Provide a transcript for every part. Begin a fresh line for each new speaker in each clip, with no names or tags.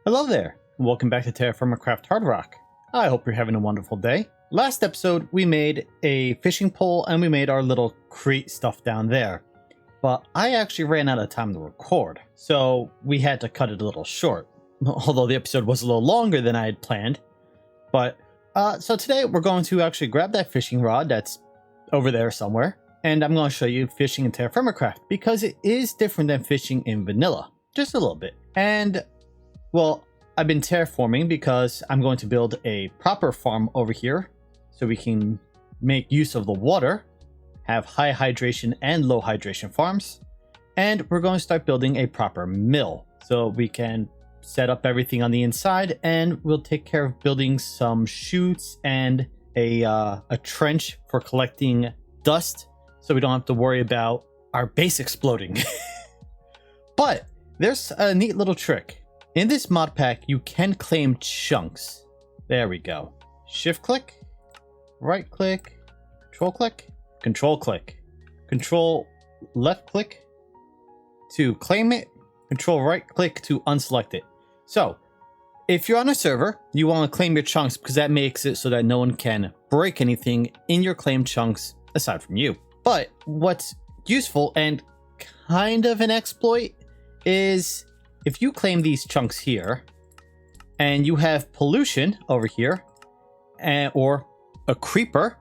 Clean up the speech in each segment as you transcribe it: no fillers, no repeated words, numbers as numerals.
Hello there, and welcome back to TerraFirmaCraft HardRock. I hope you're having a wonderful day. Last episode, we made a fishing pole and we made our little crate stuff down there. But I actually ran out of time to record, so we had to cut it a little short. Although the episode was a little longer than I had planned. But, so today we're going to actually grab that fishing rod that's over there somewhere. And I'm going to show you fishing in TerraFirmaCraft, because it is different than fishing in vanilla. Just a little bit. And well, I've been terraforming because I'm going to build a proper farm over here so we can make use of the water, have high hydration and low hydration farms, and we're going to start building a proper mill so we can set up everything on the inside, and we'll take care of building some chutes and a trench for collecting dust so we don't have to worry about our base exploding. But there's a neat little trick. In this mod pack, you can claim chunks. There we go. Shift click, right click, control click, control left click to claim it, control right click to unselect it. So if you're on a server, you want to claim your chunks because that makes it so that no one can break anything in your claimed chunks aside from you. But what's useful and kind of an exploit is if you claim these chunks here and you have pollution over here or a creeper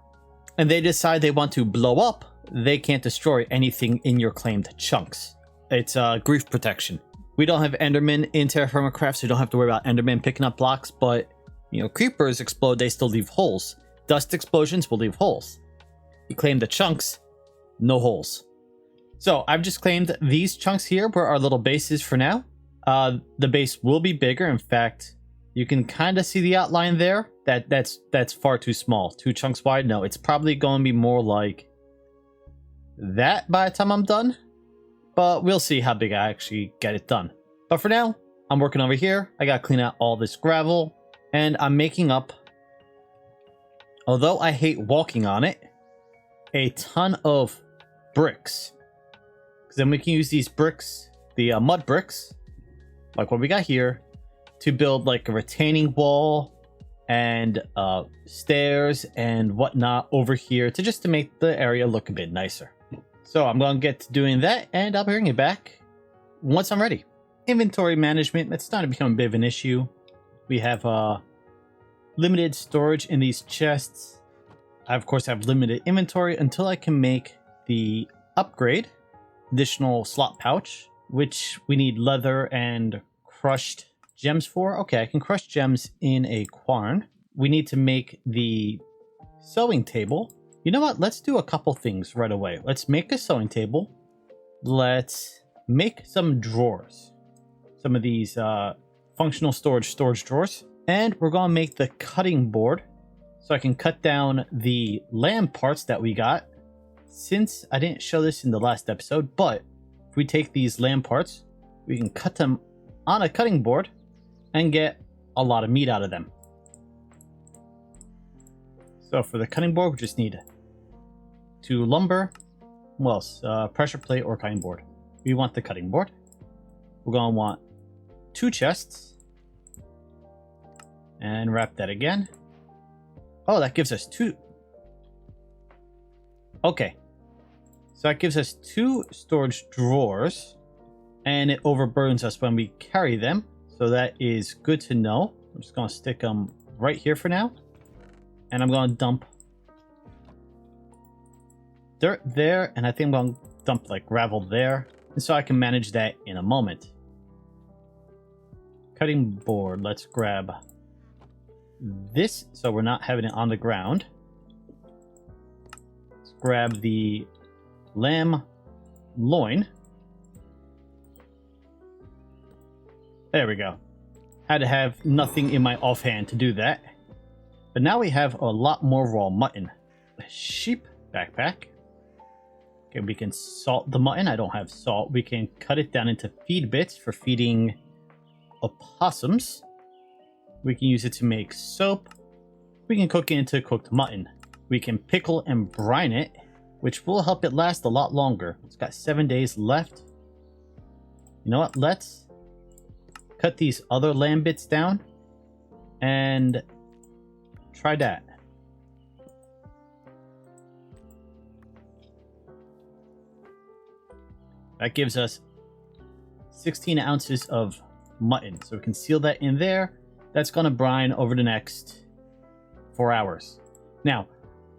and they decide they want to blow up, they can't destroy anything in your claimed chunks. It's grief protection. We don't have Endermen in TerraFirmaCraft, so you don't have to worry about Endermen picking up blocks, but you know, creepers explode, they still leave holes. Dust explosions will leave holes. You claim the chunks, no holes. So I've just claimed these chunks here where our little base is for now. The base will be bigger. In fact, you can kind of see the outline there. That's far too small. 2 chunks wide. No, it's probably going to be more like that by the time I'm done. But we'll see how big I actually get it done. But for now, I'm working over here. I got to clean out all this gravel. And I'm making up, although I hate walking on it, a ton of bricks. Because then we can use these bricks, the mud bricks, like what we got here, to build like a retaining wall and stairs and whatnot over here to make the area look a bit nicer. So I'm going to get to doing that, and I'll bring it back once I'm ready. Inventory management, that's starting to become a bit of an issue. We have limited storage in these chests. I of course have limited inventory until I can make the upgrade, additional slot pouch, which we need leather and crushed gems for. Okay, I can crush gems in a quarn. We need to make the sewing table. You know what? Let's do a couple things right away. Let's make a sewing table. Let's make some drawers. Some of these functional storage drawers. And we're going to make the cutting board so I can cut down the lamb parts that we got. Since I didn't show this in the last episode, but if we take these lamb parts, we can cut them on a cutting board and get a lot of meat out of them. So for the cutting board, we just need 2 lumber, what else? Pressure plate or cutting board. We want the cutting board. We're going to want 2 chests and wrap that again. Oh, that gives us 2. Okay. So that gives us 2 storage drawers, and it overburdens us when we carry them. So that is good to know. I'm just going to stick them right here for now. And I'm going to dump dirt there, and I think I'm going to dump like gravel there. And so I can manage that in a moment. Cutting board, let's grab this so we're not having it on the ground. Let's grab the lamb loin. There we go. Had to have nothing in my offhand to do that. But now we have a lot more raw mutton. Sheep backpack. Okay, we can salt the mutton. I don't have salt. We can cut it down into feed bits for feeding opossums. We can use it to make soap. We can cook it into cooked mutton. We can pickle and brine it, which will help it last a lot longer. It's got 7 days left. You know what? Let's cut these other land bits down and try that. That gives us 16 ounces of mutton. So we can seal that in there. That's going to brine over the next 4 hours. Now,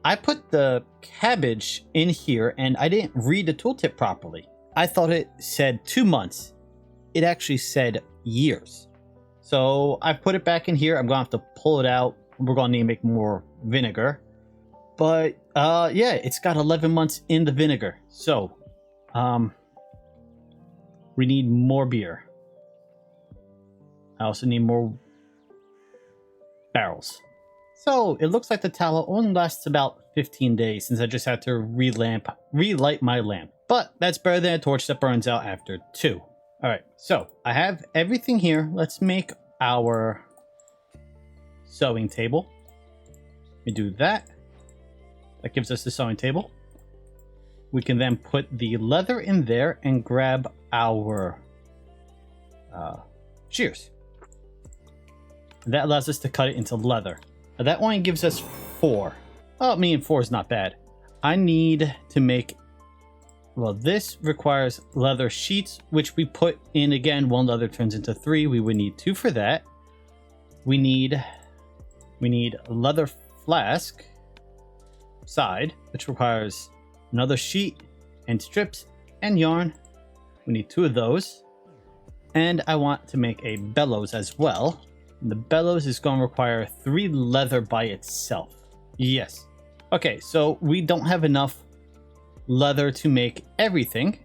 I put the cabbage in here and I didn't read the tooltip properly. I thought it said 2 months. It actually said years. So I put it back in here. I'm going to have to pull it out. We're going to need to make more vinegar. But yeah, it's got 11 months in the vinegar. So we need more beer. I also need more barrels. So it looks like the tallow only lasts about 15 days since I just had to relight my lamp. But that's better than a torch that burns out after 2. Alright, so I have everything here. Let's make our sewing table. We do that. That gives us the sewing table. We can then put the leather in there and grab our shears. And that allows us to cut it into leather. Now that one gives us 4. Oh, me and 4 is not bad. I need to make... Well, this requires leather sheets, which we put in again. 1 leather turns into 3. We would need 2 for that. We need a leather flask side, which requires another sheet and strips and yarn. We need 2 of those. And I want to make a bellows as well. And the bellows is going to require 3 leather by itself. Yes. Okay, so we don't have enough leather to make everything.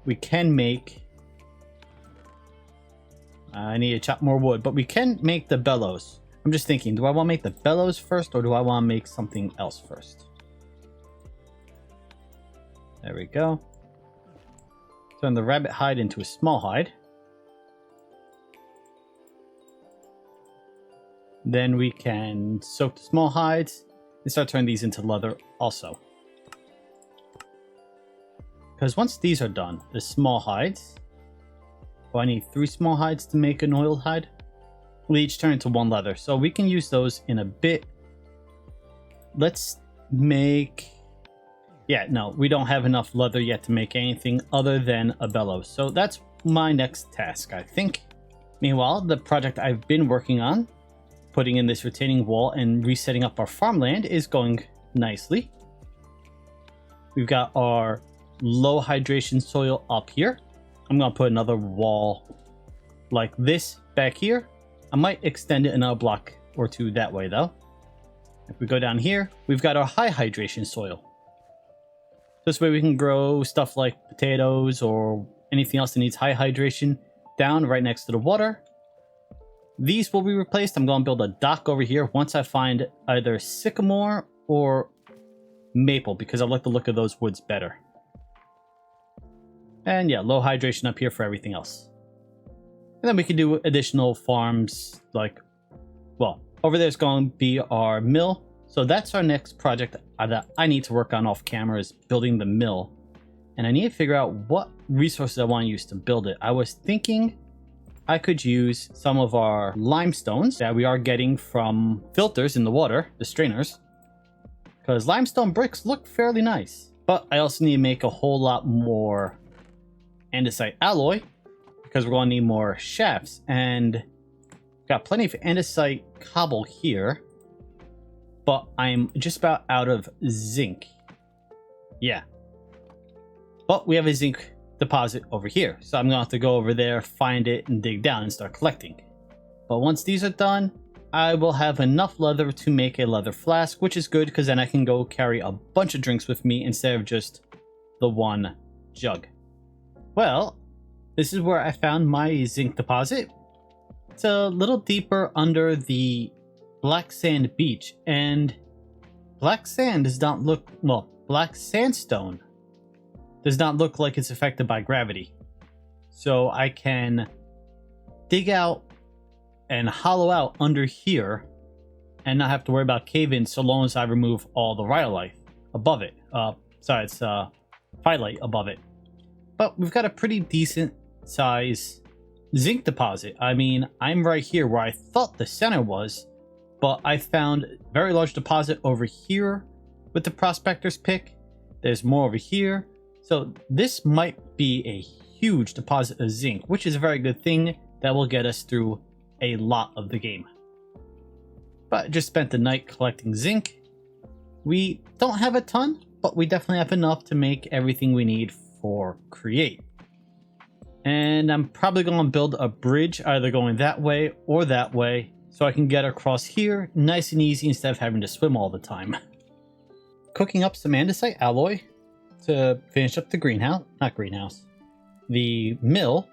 We can make... I need to chop more wood, but we can make the bellows. I'm just thinking, do I want to make the bellows first or do I want to make something else first? There we go. Turn the rabbit hide into a small hide. Then we can soak the small hides and start turning these into leather also. Because once these are done, the small hides... Well, I need 3 small hides to make an oiled hide. We'll each turn into 1 leather, so we can use those in a bit. Let's make... Yeah, no, we don't have enough leather yet to make anything other than a bellows. So that's my next task, I think. Meanwhile, the project I've been working on, putting in this retaining wall and resetting up our farmland, is going nicely. We've got our low hydration soil up here. I'm going to put another wall like this back here. I might extend it another block or 2 that way though. If we go down here, we've got our high hydration soil. This way we can grow stuff like potatoes or anything else that needs high hydration down right next to the water. These will be replaced. I'm going to build a dock over here once I find either sycamore or maple because I like the look of those woods better. And yeah, low hydration up here for everything else. And then we can do additional farms like, well, over there's going to be our mill. So that's our next project that I need to work on off camera, is building the mill. And I need to figure out what resources I want to use to build it. I was thinking I could use some of our limestones that we are getting from filters in the water, the strainers. Because limestone bricks look fairly nice. But I also need to make a whole lot more andesite alloy, because we're going to need more shafts. And got plenty of andesite cobble here. But I'm just about out of zinc. Yeah. But we have a zinc deposit over here. So I'm going to have to go over there, find it, and dig down and start collecting. But once these are done, I will have enough leather to make a leather flask, which is good because then I can go carry a bunch of drinks with me instead of just the 1 jug. Well, this is where I found my zinc deposit. It's a little deeper under the black sand beach, and black sand does not look, well, black sandstone does not look like it's affected by gravity. So I can dig out and hollow out under here and not have to worry about cave-in so long as I remove all the rhyolite above it. Sorry, it's phyllite above it. But we've got a pretty decent size zinc deposit. I mean, I'm right here where I thought the center was, but I found a very large deposit over here with the prospector's pick. There's more over here. So this might be a huge deposit of zinc, which is a very good thing that will get us through a lot of the game. But I just spent the night collecting zinc. We don't have a ton, but we definitely have enough to make everything we need for create. And I'm probably going to build a bridge either going that way or that way so I can get across here nice and easy instead of having to swim all the time. Cooking up some andesite alloy to finish up the the mill.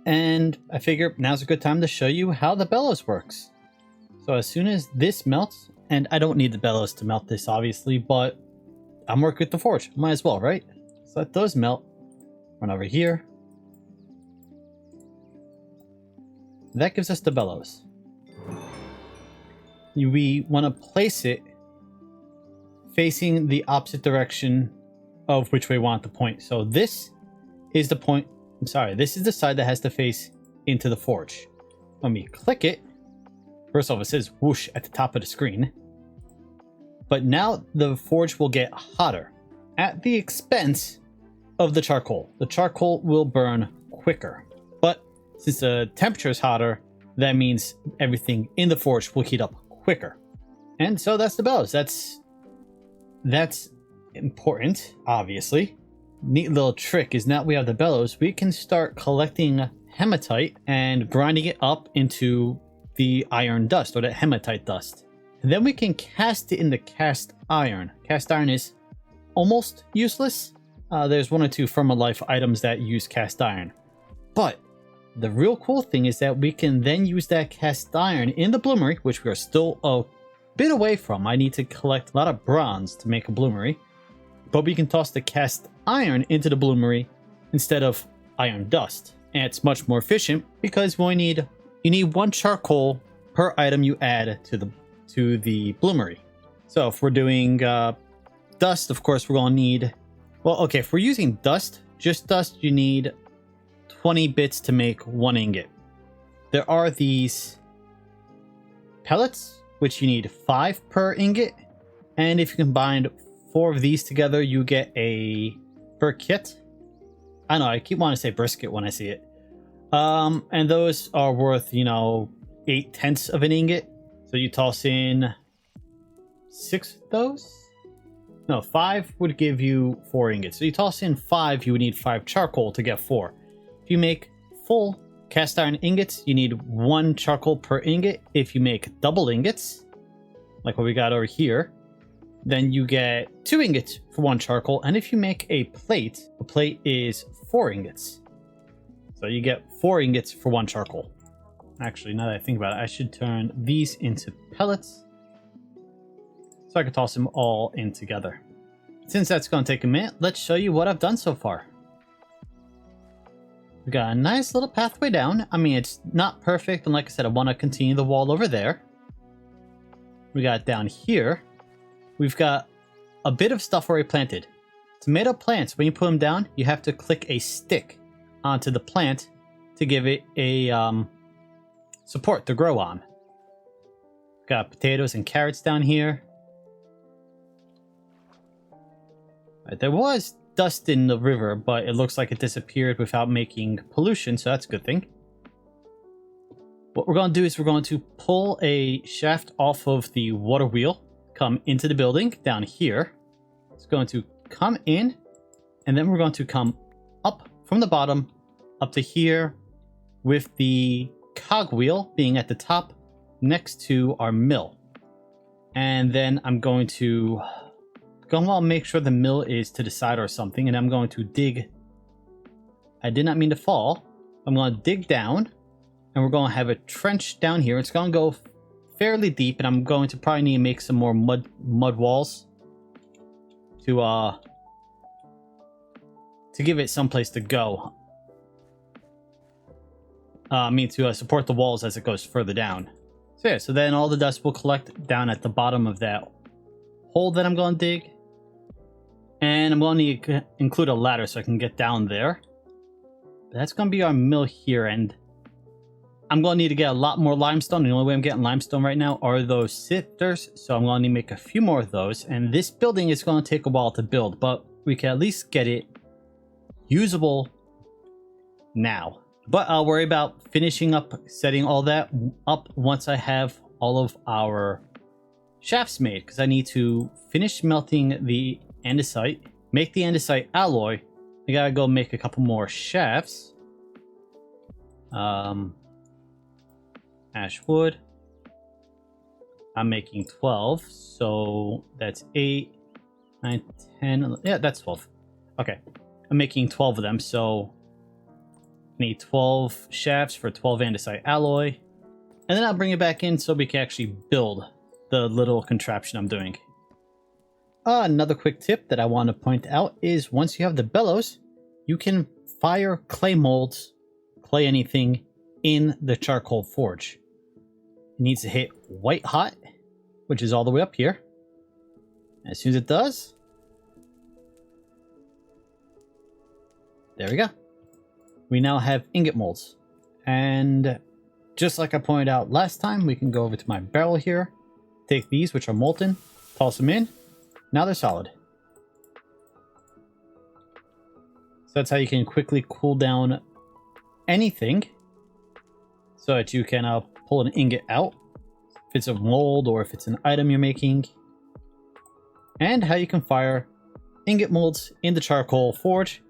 And I figure now's a good time to show you how the bellows works. So as soon as this melts, and I don't need the bellows to melt this obviously, but I'm working with the forge, might as well, right? So let those melt. Run over here. That gives us the bellows. We want to place it facing the opposite direction of which way we want the point. So this is the point. I'm sorry, this is the side that has to face into the forge. When we click it, first off, it says whoosh at the top of the screen. But now the forge will get hotter at the expense of the charcoal. The charcoal will burn quicker. But since the temperature is hotter, that means everything in the forge will heat up quicker. And so that's the bellows. That's important, obviously. Neat little trick is now we have the bellows, we can start collecting hematite and grinding it up into the iron dust or the hematite dust. And then we can cast it into cast iron. Cast iron is almost useless. There's one or two Firma-Life items that use cast iron. But the real cool thing is that we can then use that cast iron in the bloomery, which we are still a bit away from. I need to collect a lot of bronze to make a bloomery. But we can toss the cast iron into the bloomery instead of iron dust. And it's much more efficient because you need one charcoal per item you add to the bloomery. So if we're doing dust, of course, we're going to need... Well, okay, if we're using dust, just dust, you need 20 bits to make 1 ingot. There are these pellets, which you need 5 per ingot. And if you combine 4 of these together, you get a briquette. I know, I keep wanting to say brisket when I see it. And those are worth, 8/10 of an ingot. So you toss in 6 of those? No, 5 would give you 4 ingots. So you toss in 5, you would need 5 charcoal to get 4. If you make full cast iron ingots, you need 1 charcoal per ingot. If you make double ingots, like what we got over here, then you get 2 ingots for 1 charcoal. And if you make a plate is 4 ingots. So you get 4 ingots for 1 charcoal. Actually, now that I think about it, I should turn these into pellets so I can toss them all in together. Since that's going to take a minute, let's show you what I've done so far. We got a nice little pathway down. I mean, it's not perfect, and like I said, I want to continue the wall over there. We got down here. We've got a bit of stuff already planted. Tomato plants, when you put them down, you have to click a stick onto the plant to give it a support to grow on. Got potatoes and carrots down here. Right, there was dust in the river, but it looks like it disappeared without making pollution, so that's a good thing. What we're going to do is we're going to pull a shaft off of the water wheel, come into the building down here. It's going to come in, and then we're going to come up from the bottom up to here with the cogwheel being at the top next to our mill. And then I'm going to make sure the mill is to the side or something, and I'm going to dig. I did not mean to fall. I'm going to dig down, and we're going to have a trench down here. It's going to go fairly deep, and I'm going to probably need to make some more mud walls to give it some place to go. To support the walls as it goes further down. So yeah, so then all the dust will collect down at the bottom of that hole that I'm going to dig. And I'm going to include a ladder so I can get down there. That's going to be our mill here, and I'm going to need to get a lot more limestone. The only way I'm getting limestone right now are those sifters. So I'm going to need to make a few more of those. And this building is going to take a while to build, but we can at least get it usable now. But I'll worry about finishing up setting all that up once I have all of our shafts made, because I need to finish melting the andesite, make the andesite alloy. I gotta go make a couple more shafts. Ash wood. I'm making 12, so that's 8, 9, 10. Yeah, that's 12. Okay, I'm making 12 of them, so I need 12 shafts for 12 andesite alloy. And then I'll bring it back in so we can actually build the little contraption I'm doing. Another quick tip that I want to point out is once you have the bellows, you can fire clay molds, clay anything, in the charcoal forge. It needs to hit white hot, which is all the way up here. As soon as it does, there we go. We now have ingot molds. And just like I pointed out last time, we can go over to my barrel here, take these, which are molten, toss them in. Now they're solid. So that's how you can quickly cool down anything so that you can pull an ingot out if it's a mold or if it's an item you're making. And how you can fire ingot molds in the charcoal forge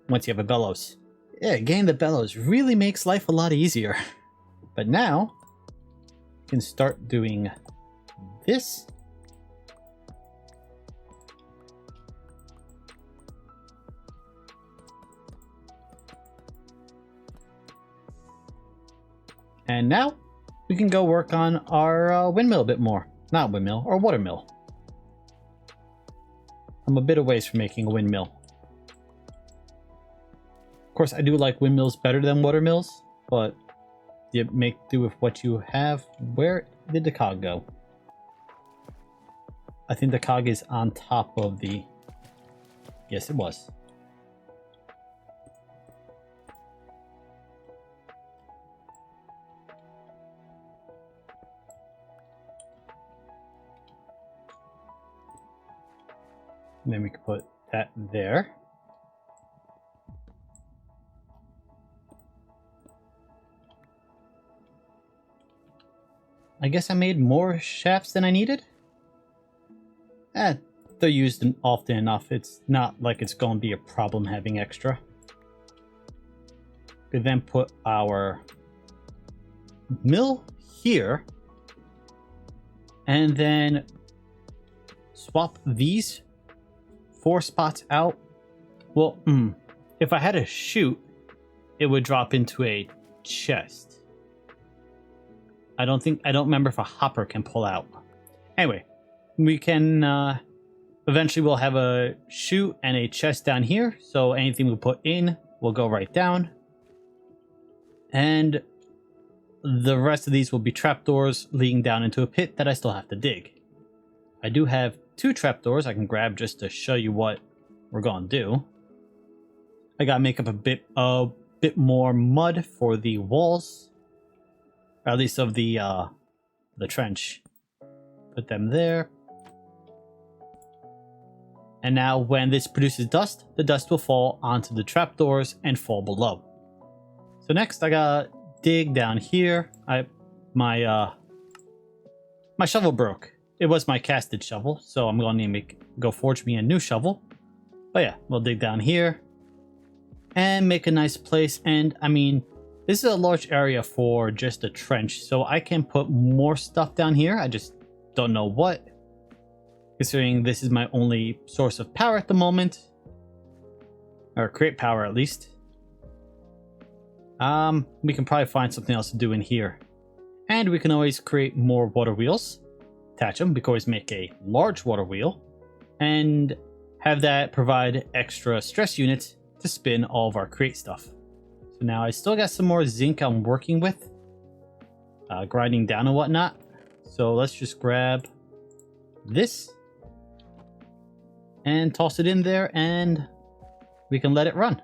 once you have a bellows. Yeah, getting the bellows really makes life a lot easier. But now, you can start doing this. And now, we can go work on our windmill a bit more. Not windmill, or watermill. I'm a bit away from making a windmill. Of course, I do like windmills better than watermills, but you make do with what you have. Where did the cog go? I think the cog is on top of the... Yes, it was. And then we can put that there. I guess I made more shafts than I needed. They're used often enough. It's not like it's going to be a problem having extra. We then put our mill here. And then swap these 4 spots out. Well, if I had a chute, it would drop into a chest. I don't remember if a hopper can pull out. Anyway, we can, eventually we'll have a chute and a chest down here. So anything we put in will go right down. And the rest of these will be trapdoors leading down into a pit that I still have to dig. I do have 2 trapdoors I can grab just to show you what we're going to do. I got to make up a bit more mud for the walls. Or at least of the trench. Put them there. And now when this produces dust, the dust will fall onto the trapdoors and fall below. So next I gotta dig down here. My shovel broke. It was my casted shovel, so I'm going to need to go forge me a new shovel. But yeah, we'll dig down here and make a nice place. And I mean, this is a large area for just a trench, so I can put more stuff down here. I just don't know what, considering this is my only source of power at the moment, or create power at least. We can probably find something else to do in here, and we can always create more water wheels, attach them. We can always make a large water wheel and have that provide extra stress units to spin all of our create stuff. So now I still got some more zinc I'm working with, grinding down and whatnot. So let's just grab this and toss it in there, and we can let it run.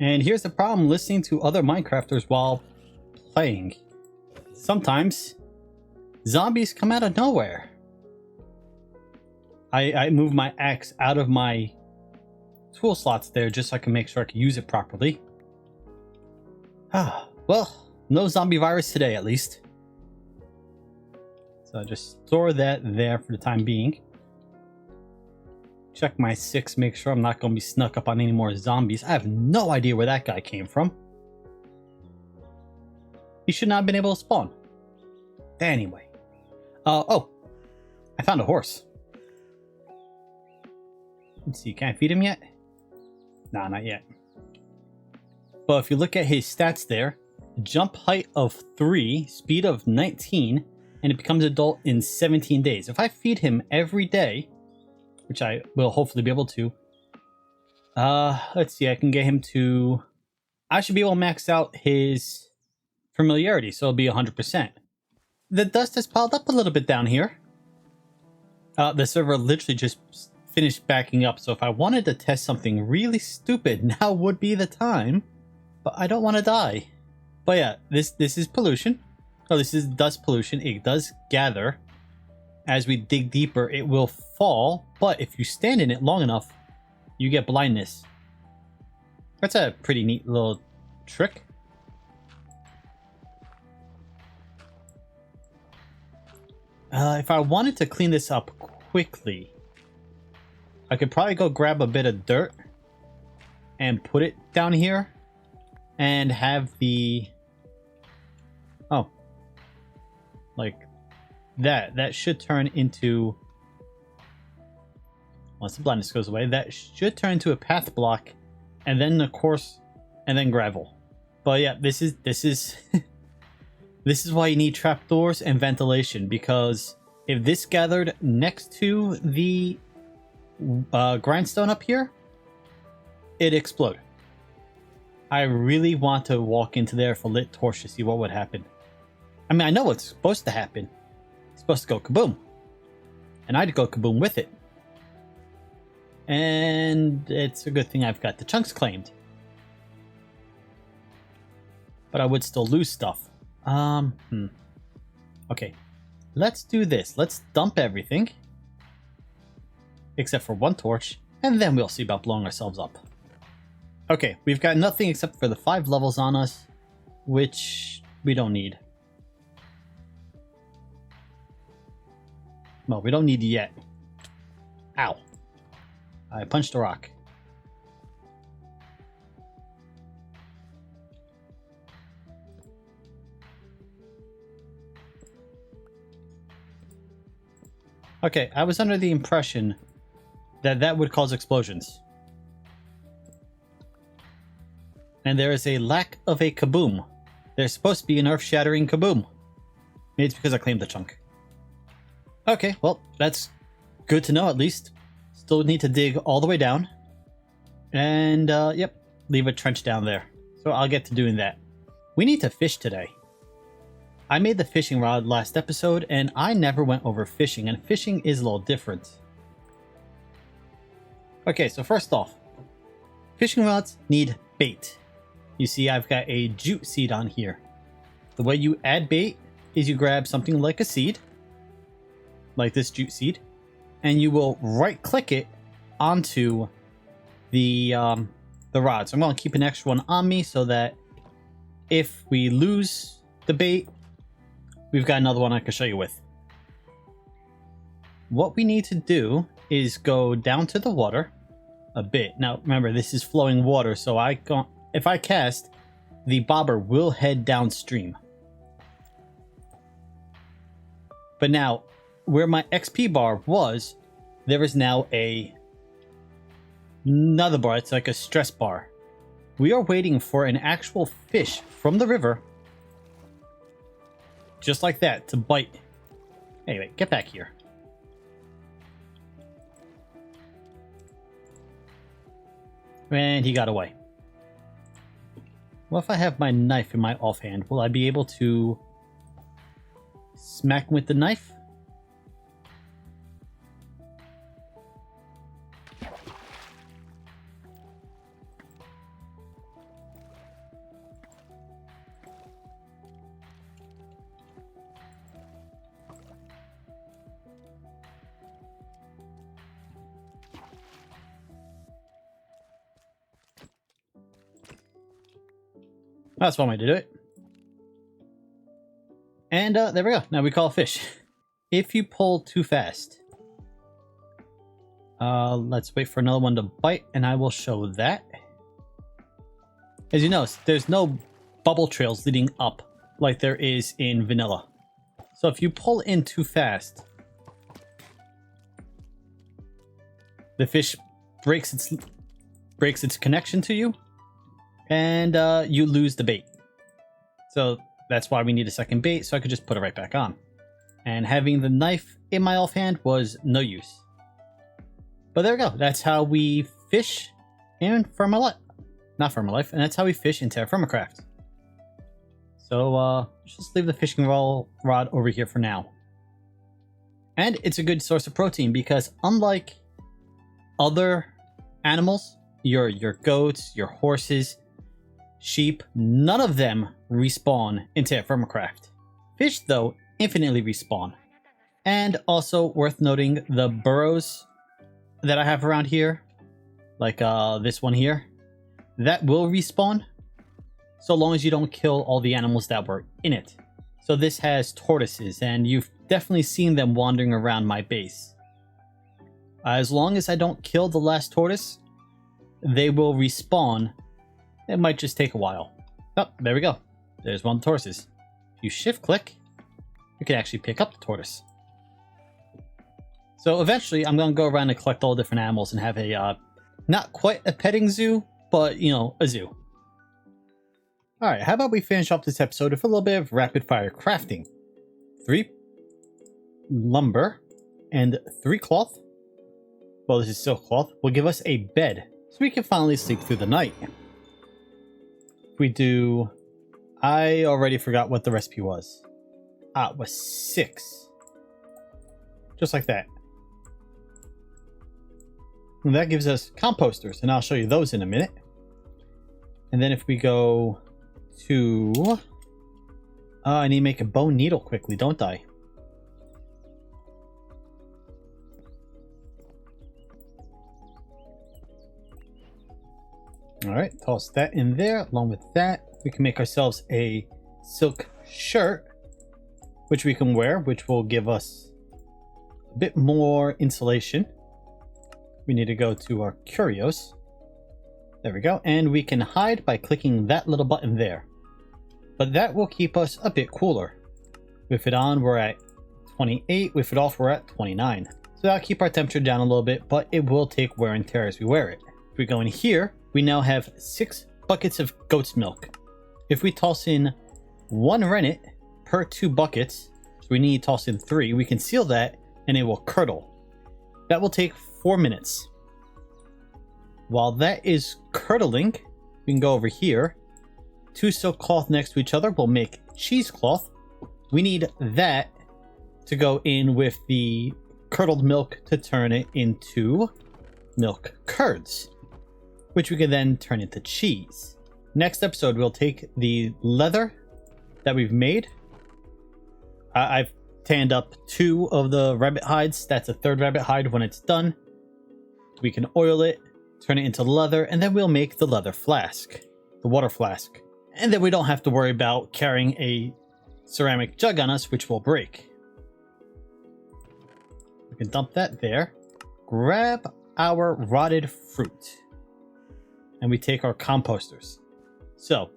And here's the problem listening to other Minecrafters while playing. Sometimes zombies come out of nowhere. I move my axe out of my tool slots there just so I can make sure I can use it properly. Well, no zombie virus today at least. So I'll just store that there for the time being. Check my 6, make sure I'm not going to be snuck up on any more zombies. I have no idea where that guy came from. He should not have been able to spawn. Anyway. Oh. I found a horse. Let's see, can I feed him yet? Nah, not yet. But if you look at his stats there, jump height of 3, speed of 19, and it becomes adult in 17 days. If I feed him every day, which I will hopefully be able to, let's see, I can get him to... I should be able to max out his familiarity, so it'll be 100%. The dust has piled up a little bit down here. The server literally just finished backing up, so if I wanted to test something really stupid, now would be the time. But I don't want to die. But yeah, this is pollution. Oh, this is dust pollution. It does gather. As we dig deeper, it will fall. But if you stand in it long enough, you get blindness. That's a pretty neat little trick. If I wanted to clean this up quickly, I could probably go grab a bit of dirt and put it down here and have the... Oh. Like that. That should turn into... Once the blindness goes away, that should turn into a path block and then of course, and then gravel. But yeah, this is this is why you need trapdoors and ventilation, because if this gathered next to the grindstone up here, it'd explode. I really want to walk into there with a lit torch to see what would happen. I mean, I know what's supposed to happen. It's supposed to go kaboom. And I'd go kaboom with it. And it's a good thing I've got the chunks claimed. But I would still lose stuff. Okay, let's do this. Let's dump everything except for one torch, and then we'll see about blowing ourselves up. Okay, we've got nothing except for the 5 levels on us, which we don't need. Well, we don't need yet. Ow. I punched a rock. Okay, I was under the impression that that would cause explosions. And there is a lack of a kaboom. There's supposed to be an earth-shattering kaboom. Maybe it's because I claimed the chunk. Okay, well, that's good to know at least. Still need to dig all the way down. And, yep, leave a trench down there. So I'll get to doing that. We need to fish today. I made the fishing rod last episode, and I never went over fishing, and fishing is a little different. Okay, so first off, fishing rods need bait. You see, I've got a jute seed on here. The way you add bait is you grab something like a seed, like this jute seed, and you will right-click it onto the rod. So I'm going to keep an extra one on me so that if we lose the bait, we've got another one I can show you with. What we need to do is go down to the water a bit. Now, remember, this is flowing water, so if I cast, the bobber will head downstream. But now, where my XP bar was, there is now another bar. It's like a stress bar. We are waiting for an actual fish from the river, just like that, to bite. Anyway, get back here. And he got away. Well, if I have my knife in my offhand, will I be able to smack him with the knife? That's one way to do it. And there we go. Now we call a fish. If you pull too fast, let's wait for another one to bite, and I will show that. As you notice, there's no bubble trails leading up like there is in vanilla. So if you pull in too fast, the fish breaks its connection to you, and you lose the bait. So that's why we need a second bait, so I could just put it right back on. And having the knife in my offhand was no use. But there we go. That's how we fish in Firmalife. Not Firmalife, and that's how we fish in TerraFirmaCraft. So let's just leave the fishing rod over here for now. And it's a good source of protein because unlike other animals, your goats, your horses, sheep, none of them respawn in TerraFirmaCraft. Fish, though, infinitely respawn. And also worth noting, the burrows that I have around here, like this one here, that will respawn so long as you don't kill all the animals that were in it. So this has tortoises, and you've definitely seen them wandering around my base. As long as I don't kill the last tortoise, they will respawn. It might just take a while. Oh, there we go. There's one of the tortoises. If you shift click, you can actually pick up the tortoise. So eventually I'm going to go around and collect all different animals and have a, not quite a petting zoo, but, you know, a zoo. Alright, how about we finish off this episode with a little bit of rapid fire crafting. 3 lumber and 3 cloth. Well, this is silk cloth. Will give us a bed, so we can finally sleep through the night. If we do... I already forgot what the recipe was. It was 6. Just like that. And that gives us composters, and I'll show you those in a minute. And then if we go to... I need to make a bone needle quickly, don't I? Alright, toss that in there. Along with that, we can make ourselves a silk shirt, which we can wear, which will give us a bit more insulation. We need to go to our curios. There we go. And we can hide by clicking that little button there. But that will keep us a bit cooler. With it on, we're at 28. With it off, we're at 29. So that'll keep our temperature down a little bit, but it will take wear and tear as we wear it. If we go in here, we now have 6 buckets of goat's milk. If we toss in 1 rennet per 2 buckets, so we need to toss in 3, we can seal that and it will curdle. That will take 4 minutes. While that is curdling, we can go over here. 2 silk cloth next to each other will make cheesecloth. We need that to go in with the curdled milk to turn it into milk curds, which we can then turn into cheese. Next episode, we'll take the leather that we've made. I've tanned up 2 of the rabbit hides. That's a 3rd rabbit hide when it's done. We can oil it, turn it into leather, and then we'll make the leather flask, the water flask. And then we don't have to worry about carrying a ceramic jug on us, which will break. We can dump that there. Grab our rotted fruit. And we take our composters. So,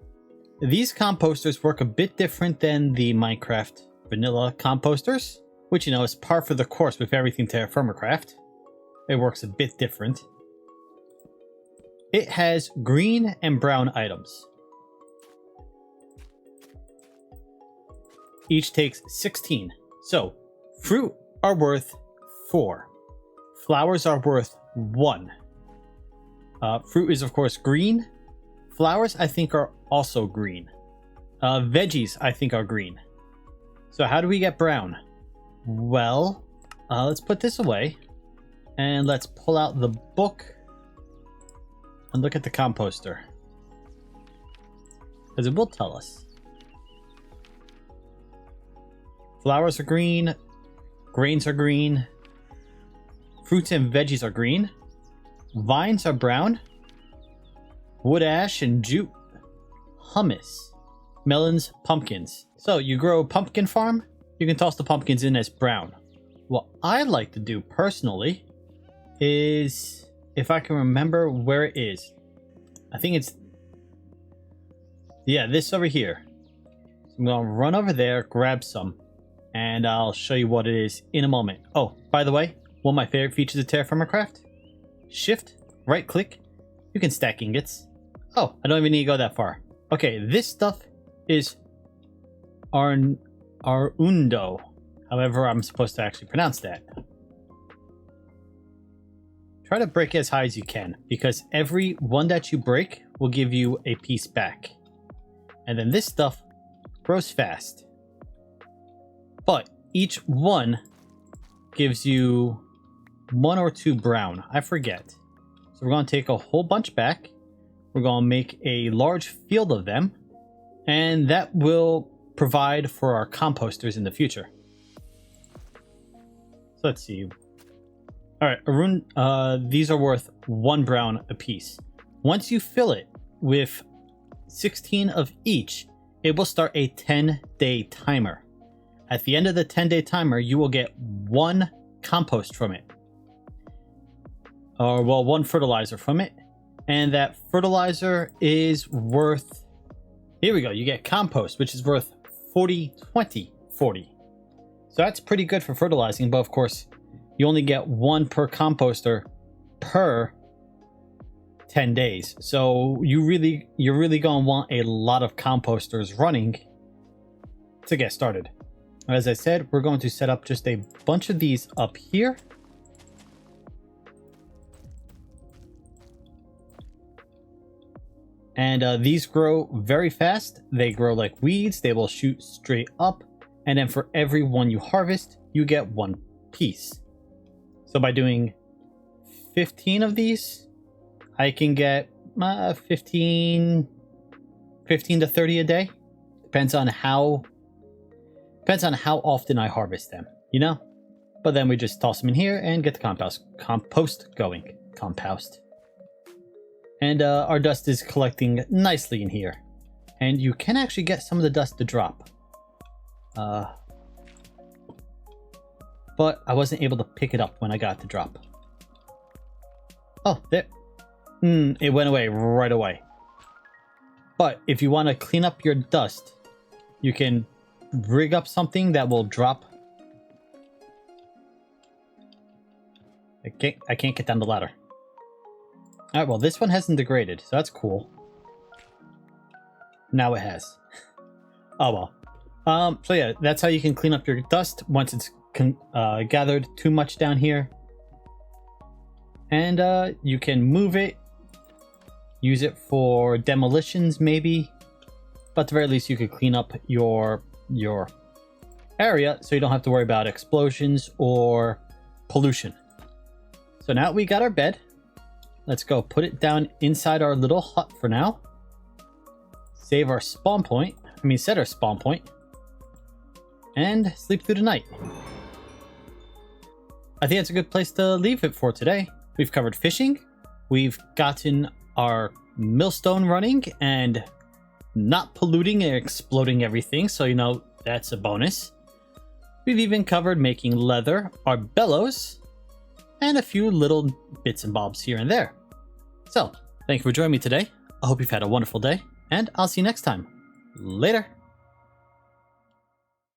these composters work a bit different than the Minecraft vanilla composters, which, you know, is par for the course with everything TerraFirmaCraft. It works a bit different. It has green and brown items. Each takes 16. So, fruit are worth 4. Flowers are worth 1. Fruit is, of course, green. Flowers, I think, are also green. Veggies, I think, are green. So how do we get brown? Well, let's put this away. And let's pull out the book and look at the composter. Because it will tell us. Flowers are green. Grains are green. Fruits and veggies are green. Vines are brown. Wood ash and jute. Hummus. melons, pumpkins. So you grow a pumpkin farm, you can toss the pumpkins in as brown. What I like to do personally is, if I can remember where it is, I think it's, yeah, this over here. So I'm going to run over there, grab some, and I'll show you what it is in a moment. Oh, by the way, one of my favorite features of TerraFirmaCraft, shift, right click, you can stack ingots. Oh, I don't even need to go that far. Okay, this stuff is Arundo, however I'm supposed to actually pronounce that. Try to break as high as you can, because every one that you break will give you a piece back. And then this stuff grows fast. But each one gives you 1 or 2 brown. I forget. So we're going to take a whole bunch back. We're going to make a large field of them. And that will provide for our composters in the future. So let's see. Alright, these are worth 1 brown apiece. Once you fill it with 16 of each, it will start a 10-day timer. At the end of the 10-day timer, you will get 1 compost from it. Or, well, 1 fertilizer from it. And that fertilizer is worth... Here we go, you get compost, which is worth 40, 20, 40. So that's pretty good for fertilizing, but of course, you only get 1 per composter per 10 days. So you're really gonna want a lot of composters running to get started. As I said, we're going to set up just a bunch of these up here. And these grow very fast. They grow like weeds. They will shoot straight up. And then for every one you harvest, you get 1 piece. So by doing 15 of these, I can get 15 to 30 a day. Depends on how often I harvest them, you know? But then we just toss them in here and get the compost going. Compost. And our dust is collecting nicely in here. And you can actually get some of the dust to drop. But I wasn't able to pick it up when I got it to drop. Oh, there. It went away right away. But if you want to clean up your dust, you can rig up something that will drop. I can't get down the ladder. Alright, well, this one hasn't degraded, so that's cool. Now it has. Oh well. So yeah, that's how you can clean up your dust once it's gathered too much down here. And you can move it, use it for demolitions maybe, but at the very least you could clean up your area so you don't have to worry about explosions or pollution. So now we got our bed. Let's go put it down inside our little hut for now. Save our spawn point. Set our spawn point. And sleep through the night. I think that's a good place to leave it for today. We've covered fishing. We've gotten our millstone running and not polluting and exploding everything. So, you know, that's a bonus. We've even covered making leather, our bellows, and a few little bits and bobs here and there. So, thank you for joining me today. I hope you've had a wonderful day, and I'll see you next time. Later.